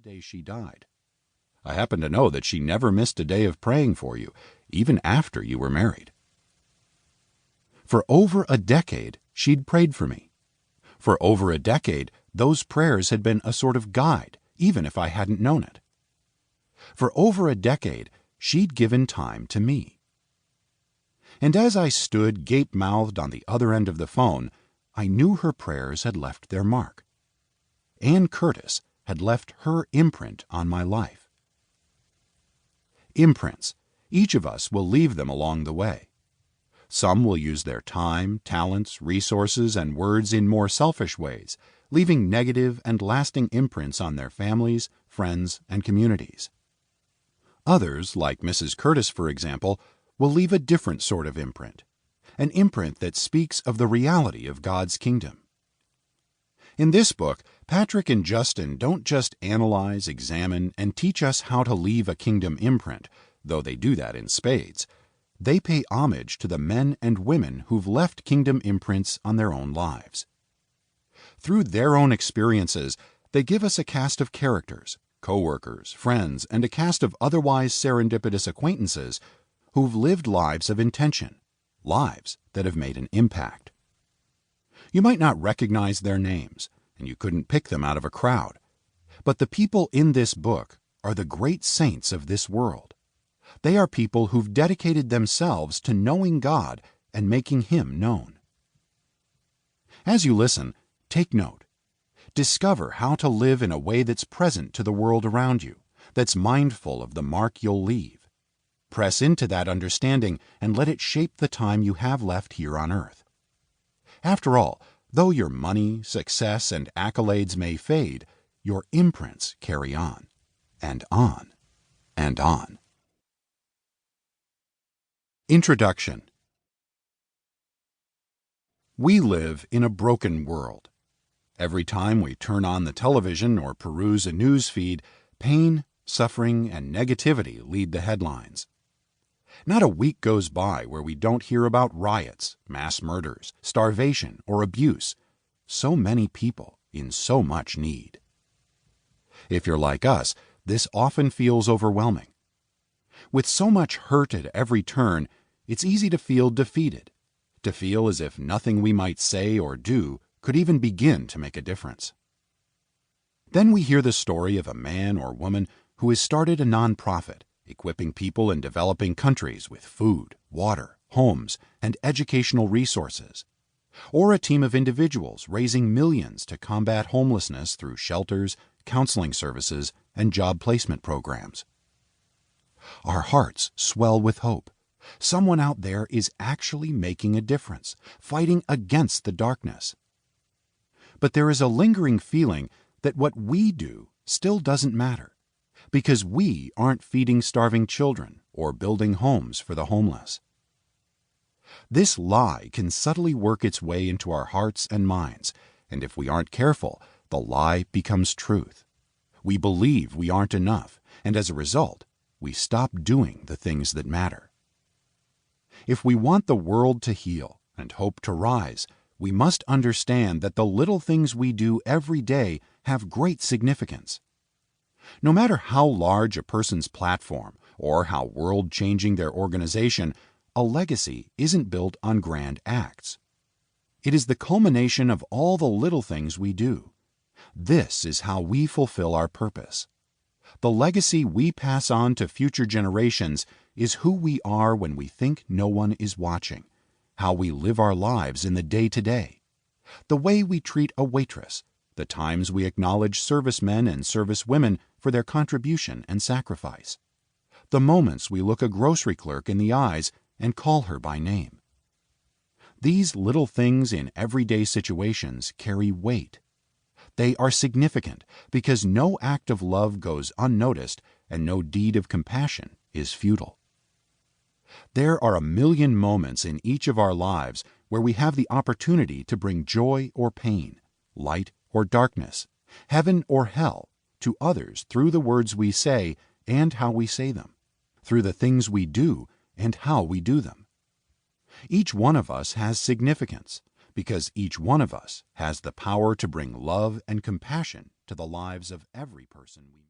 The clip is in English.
day she died. I happen to know that she never missed a day of praying for you, even after you were married. For over a decade, she'd prayed for me. For over a decade, those prayers had been a sort of guide, even if I hadn't known it. For over a decade, she'd given time to me. And as I stood gape-mouthed on the other end of the phone, I knew her prayers had left their mark. Ann Curtis had left her imprint on my life. Imprints. Each of us will leave them along the way. Some will use their time, talents, resources, and words in more selfish ways, leaving negative and lasting imprints on their families, friends, and communities. Others, like Mrs. Curtis, for example, will leave a different sort of imprint, an imprint that speaks of the reality of God's kingdom. In this book, Patrick and Justin don't just analyze, examine, and teach us how to leave a kingdom imprint, though they do that in spades. They pay homage to the men and women who've left kingdom imprints on their own lives. Through their own experiences, they give us a cast of characters, co-workers, friends, and a cast of otherwise serendipitous acquaintances who've lived lives of intention, lives that have made an impact. You might not recognize their names, and you couldn't pick them out of a crowd, but the people in this book are the great saints of this world. They are people who've dedicated themselves to knowing God and making Him known. As you listen, take note. Discover how to live in a way that's present to the world around you, that's mindful of the mark you'll leave. Press into that understanding and let it shape the time you have left here on earth. After all, though your money, success, and accolades may fade, your imprints carry on, and on, and on. Introduction. We live in a broken world. Every time we turn on the television or peruse a news feed, pain, suffering, and negativity lead the headlines. Not a week goes by where we don't hear about riots, mass murders, starvation, or abuse. So many people in so much need. If you're like us, this often feels overwhelming. With so much hurt at every turn, it's easy to feel defeated, to feel as if nothing we might say or do could even begin to make a difference. Then we hear the story of a man or woman who has started a nonprofit, equipping people in developing countries with food, water, homes, and educational resources. Or a team of individuals raising millions to combat homelessness through shelters, counseling services, and job placement programs. Our hearts swell with hope. Someone out there is actually making a difference, fighting against the darkness. But there is a lingering feeling that what we do still doesn't matter, because we aren't feeding starving children or building homes for the homeless. This lie can subtly work its way into our hearts and minds, and if we aren't careful, the lie becomes truth. We believe we aren't enough, and as a result, we stop doing the things that matter. If we want the world to heal and hope to rise, we must understand that the little things we do every day have great significance. No matter how large a person's platform or how world-changing their organization, a legacy isn't built on grand acts. It is the culmination of all the little things we do. This is how we fulfill our purpose. The legacy we pass on to future generations is who we are when we think no one is watching, how we live our lives in the day-to-day, the way we treat a waitress, the times we acknowledge servicemen and servicewomen for their contribution and sacrifice, the moments we look a grocery clerk in the eyes and call her by name. These little things in everyday situations carry weight. They are significant because no act of love goes unnoticed and no deed of compassion is futile. There are a million moments in each of our lives where we have the opportunity to bring joy or pain, light or darkness, heaven or hell, to others through the words we say and how we say them, through the things we do and how we do them. Each one of us has significance because each one of us has the power to bring love and compassion to the lives of every person we meet.